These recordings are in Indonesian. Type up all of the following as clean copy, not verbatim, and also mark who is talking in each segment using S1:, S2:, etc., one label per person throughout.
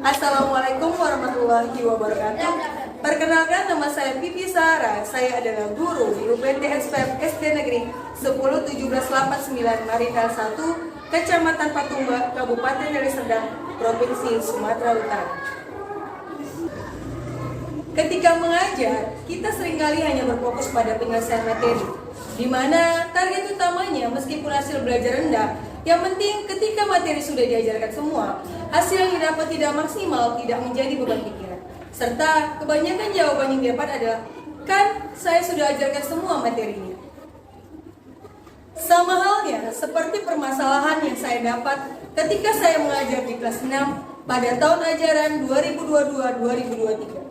S1: Assalamualaikum warahmatullahi wabarakatuh. Perkenalkan, nama saya Pipi Sarah. Saya adalah guru di UPT SPM SD Negeri 101789 Marinal 1, Kecamatan Patumba, Kabupaten Deli Serdang, Provinsi Sumatera Utara. Ketika mengajar, kita seringkali hanya berfokus pada penyelesaian materi, di mana target utamanya meskipun hasil belajar rendah, yang penting ketika materi sudah diajarkan semua, hasil yang didapat tidak maksimal, tidak menjadi beban pikiran. Serta kebanyakan jawaban yang didapat adalah, kan saya sudah ajarkan semua materinya. Sama halnya seperti permasalahan yang saya dapat ketika saya mengajar di kelas 6 pada tahun ajaran 2022-2023.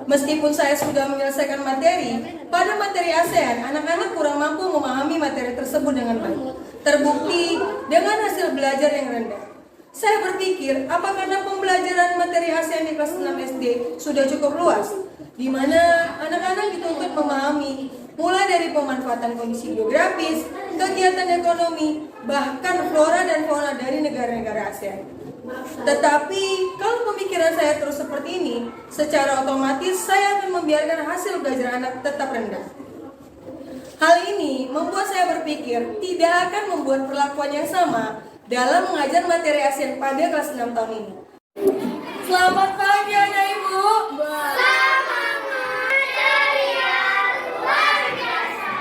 S1: Meskipun saya sudah menyelesaikan materi, pada materi ASEAN, anak-anak kurang mampu memahami materi tersebut dengan baik. Terbukti dengan hasil belajar yang rendah. Saya berpikir, apa karena pembelajaran materi ASEAN di kelas 6 SD sudah cukup luas, di mana anak-anak dituntut memahami mulai dari pemanfaatan kondisi geografis, kegiatan ekonomi, bahkan flora dan fauna dari negara-negara ASEAN. Tetapi kalau pemikiran saya terus seperti ini, secara otomatis saya akan membiarkan hasil belajar anak tetap rendah. Hal ini membuat saya berpikir tidak akan membuat perlakuan yang sama dalam mengajar materi ASEAN pada kelas 6 tahun ini. Selamat pagi Anak Ibu.
S2: Selamat ceria, luar biasa.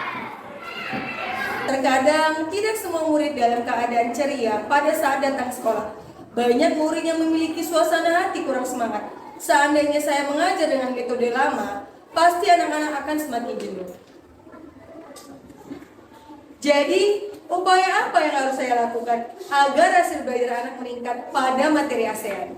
S1: Terkadang tidak semua murid dalam keadaan ceria pada saat datang sekolah. Banyak murid yang memiliki suasana hati kurang semangat. Seandainya saya mengajar dengan metode lama, pasti anak-anak akan semakin jenuh. Jadi, upaya apa yang harus saya lakukan agar hasil belajar anak meningkat pada materi ASEAN?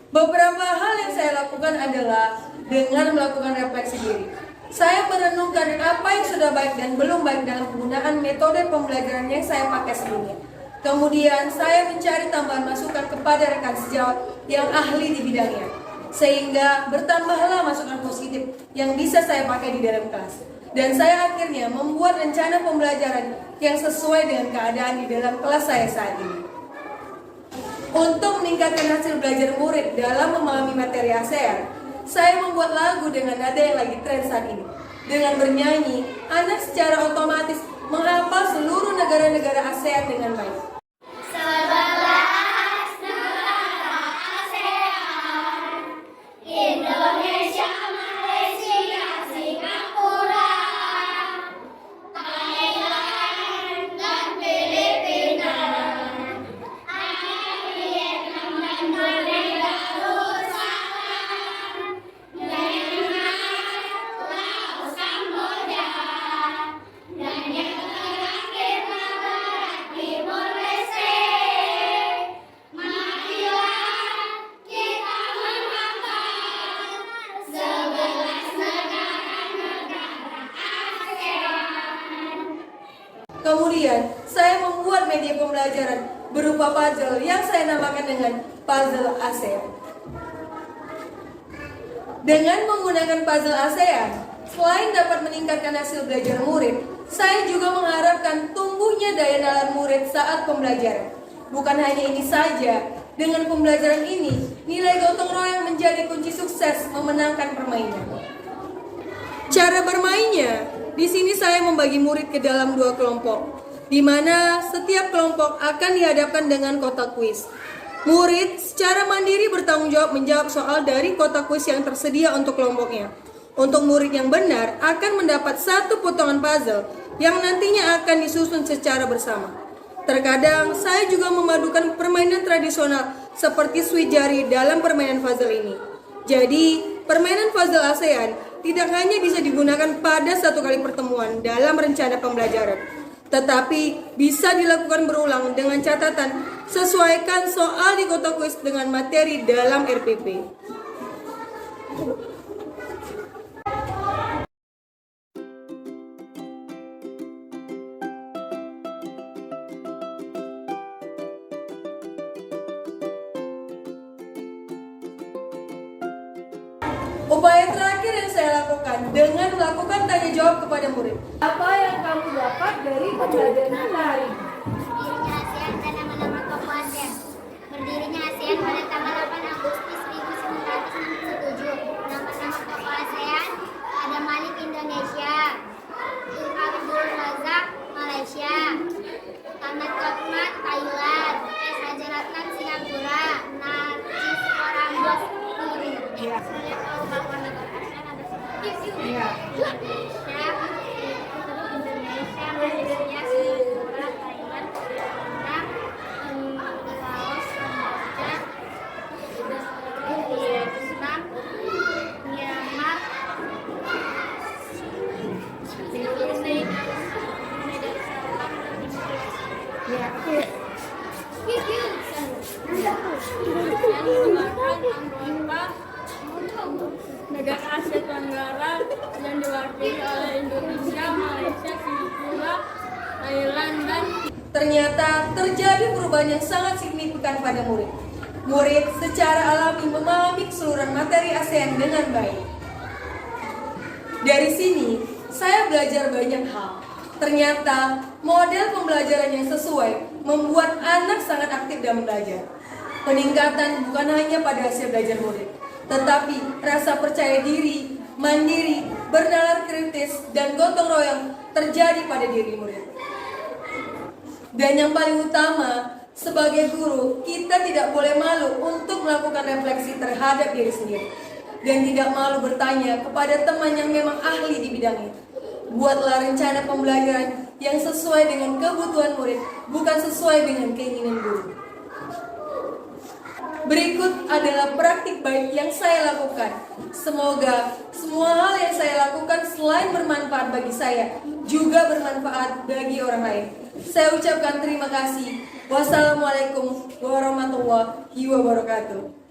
S1: Beberapa hal yang saya lakukan adalah dengan melakukan refleksi diri. Saya merenungkan apa yang sudah baik dan belum baik dalam penggunaan metode pembelajaran yang saya pakai sebelumnya. Kemudian saya mencari tambahan masukan kepada rekan sejawat yang ahli di bidangnya, sehingga bertambahlah masukan positif yang bisa saya pakai di dalam kelas. Dan saya akhirnya membuat rencana pembelajaran yang sesuai dengan keadaan di dalam kelas saya saat ini. Untuk meningkatkan hasil belajar murid dalam memahami materi ASEAN, saya membuat lagu dengan nada yang lagi tren saat ini. Dengan bernyanyi, anak secara otomatis menghafal seluruh negara-negara ASEAN dengan baik.
S2: 11 negara ASEAN, Indonesia, Malaysia, Singapura, Thailand, dan Filipina, Vietnam dan Brunei Darussalam, Myanmar, Laos, Kamboja, dan yang terakhir Barat Timur Leste. Marilah kita menghafal 11 negara ASEAN.
S1: Kemudian, saya membuat media pembelajaran berupa puzzle yang saya namakan dengan Puzzle ASEAN. Dengan menggunakan puzzle ASEAN, selain dapat meningkatkan hasil belajar murid, saya juga mengharapkan tumbuhnya daya nalar murid saat pembelajaran. Bukan hanya ini saja, dengan pembelajaran ini, nilai gotong royong menjadi kunci sukses memenangkan permainan. Cara bermainnya, di sini saya membagi murid ke dalam 2 kelompok, di mana setiap kelompok akan dihadapkan dengan kotak kuis. Murid secara mandiri bertanggung jawab menjawab soal dari kotak kuis yang tersedia untuk kelompoknya. Untuk murid yang benar akan mendapat 1 potongan puzzle yang nantinya akan disusun secara bersama. Terkadang saya juga memadukan permainan tradisional seperti suit jari dalam permainan puzzle ini. Jadi, permainan puzzle ASEAN tidak hanya bisa digunakan pada 1 kali pertemuan dalam rencana pembelajaran, tetapi bisa dilakukan berulang dengan catatan sesuaikan soal di kotak kuis dengan materi dalam RPP. Upaya terakhir yang saya lakukan dengan melakukan tanya jawab kepada murid. Apa yang kamu dapat dari pembelajaran kita hari ini?
S2: Berdirinya ASEAN dan nama-nama tokoh ASEAN. Berdirinya ASEAN
S3: yang mendengarkan anggota negara Asia Tenggara yang diwakili oleh Indonesia, Malaysia, Singapura, Thailand, dan
S1: Ternyata terjadi perubahan yang sangat signifikan pada murid. Murid secara alami memahami keseluruhan materi ASEAN dengan baik. Dari sini, saya belajar banyak hal. Ternyata model pembelajaran yang sesuai membuat anak sangat aktif dalam belajar. Peningkatan bukan hanya pada hasil belajar murid, tetapi rasa percaya diri, mandiri, bernalar kritis, dan gotong royong terjadi pada diri murid. Dan yang paling utama, sebagai guru, kita tidak boleh malu untuk melakukan refleksi terhadap diri sendiri. Dan tidak malu bertanya kepada teman yang memang ahli di bidangnya. Buatlah rencana pembelajaran yang sesuai dengan kebutuhan murid, bukan sesuai dengan keinginan guru. Berikut adalah praktik baik yang saya lakukan. Semoga semua hal yang saya lakukan selain bermanfaat bagi saya, juga bermanfaat bagi orang lain. Saya ucapkan terima kasih. Wassalamualaikum warahmatullahi wabarakatuh.